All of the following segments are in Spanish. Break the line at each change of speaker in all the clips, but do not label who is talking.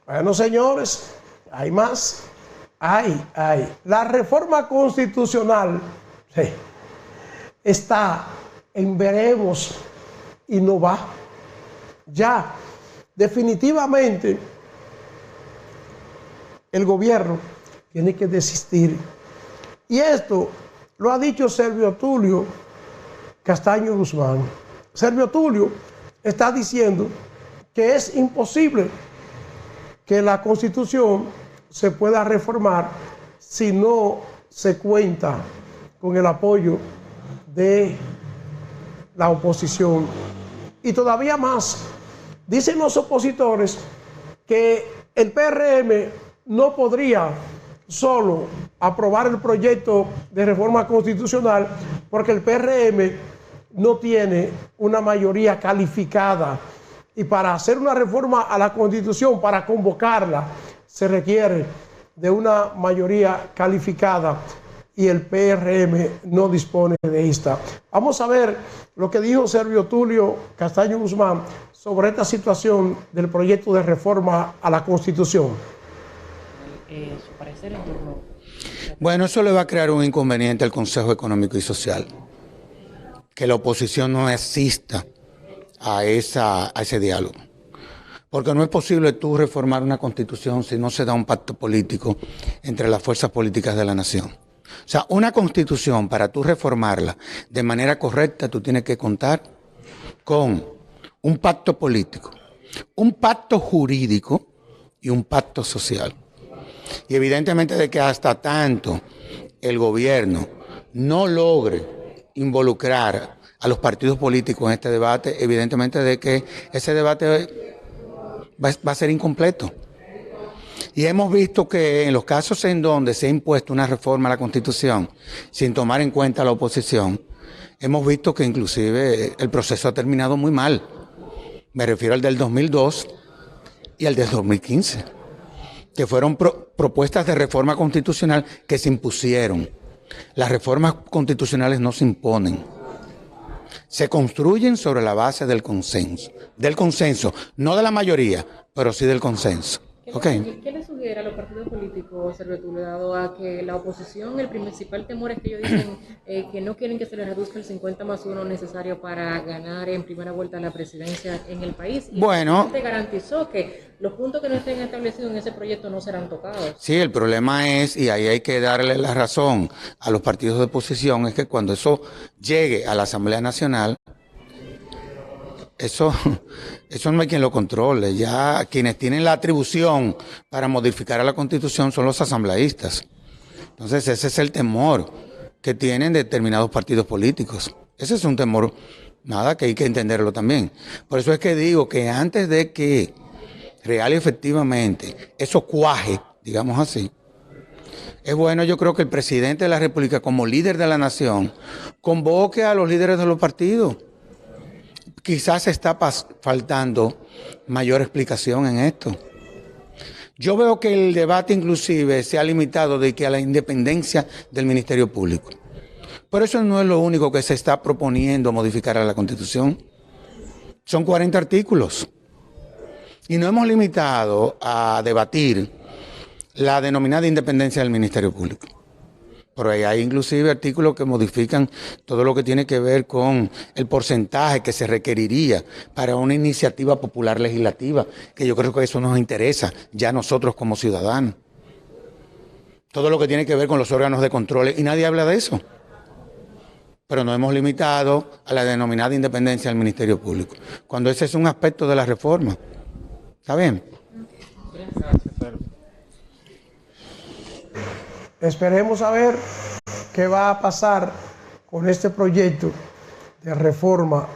Bueno, señores, hay más. Hay. La reforma constitucional está en veremos y no va. Ya, definitivamente, el gobierno tiene que desistir. Y esto lo ha dicho Servio Tulio Castaño Guzmán. Servio Tulio está diciendo que es imposible que la Constitución se pueda reformar si no se cuenta con el apoyo de la oposición. Y todavía más, dicen los opositores que el PRM no podría solo aprobar el proyecto de reforma constitucional porque el PRM no tiene una mayoría calificada. Y para hacer una reforma a la Constitución, para convocarla, se requiere de una mayoría calificada y el PRM no dispone de esta. Vamos a ver lo que dijo Servio Tulio Castaño Guzmán sobre esta situación del proyecto de reforma a la Constitución.
Su parecer en torno.
Bueno, eso le va a crear un inconveniente al Consejo Económico y Social. Que la oposición no asista a ese diálogo. Porque no es posible tú reformar una constitución si no se da un pacto político entre las fuerzas políticas de la nación. O sea, una constitución, para tú reformarla de manera correcta, tú tienes que contar con un pacto político, un pacto jurídico y un pacto social. Y evidentemente de que hasta tanto el gobierno no logre involucrar a los partidos políticos en este debate, evidentemente de que ese debate va a ser incompleto. Y hemos visto que en los casos en donde se ha impuesto una reforma a la Constitución sin tomar en cuenta a la oposición, hemos visto que inclusive el proceso ha terminado muy mal. Me refiero al del 2002 y al del 2015, que fueron propuestas de reforma constitucional que se impusieron. Las reformas constitucionales no se imponen. Se construyen sobre la base del consenso, no de la mayoría, pero sí del consenso.
¿Qué le sugiere a los partidos políticos, Servio Tulio, dado a que la oposición, el principal temor es que ellos dicen que no quieren que se les reduzca el 50+1 necesario para ganar en primera vuelta la presidencia en el país? Y
bueno,
el presidente garantizó que los puntos que no estén establecidos en ese proyecto no serán tocados.
Sí, el problema es, y ahí hay que darle la razón a los partidos de oposición, es que cuando eso llegue a la Asamblea Nacional, eso no hay quien lo controle. Ya quienes tienen la atribución para modificar a la Constitución son los asambleístas. Entonces ese es el temor que tienen determinados partidos políticos. Ese es un temor, que hay que entenderlo también. Por eso es que digo que antes de que real y efectivamente eso cuaje, digamos así, es bueno, yo creo que el presidente de la República, como líder de la nación, convoque a los líderes de los partidos. Quizás está faltando mayor explicación en esto. Yo veo que el debate inclusive se ha limitado de que a la independencia del Ministerio Público. Pero eso no es lo único que se está proponiendo modificar a la Constitución. Son 40 artículos. Y no hemos limitado a debatir la denominada independencia del Ministerio Público. Pero hay inclusive artículos que modifican todo lo que tiene que ver con el porcentaje que se requeriría para una iniciativa popular legislativa, que yo creo que eso nos interesa ya a nosotros como ciudadanos. Todo lo que tiene que ver con los órganos de control, y nadie habla de eso. Pero no hemos limitado a la denominada independencia del Ministerio Público, cuando ese es un aspecto de la reforma. ¿Está bien?
Esperemos a ver qué va a pasar con este proyecto de reforma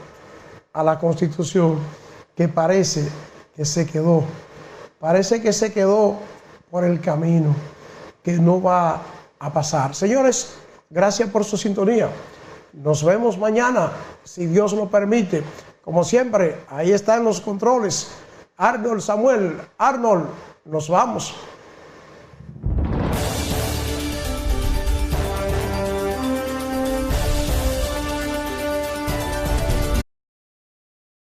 a la Constitución que parece que se quedó por el camino, que no va a pasar. Señores, gracias por su sintonía. Nos vemos mañana, si Dios lo permite. Como siempre, ahí están los controles. Arnold Samuel. Arnold, nos vamos.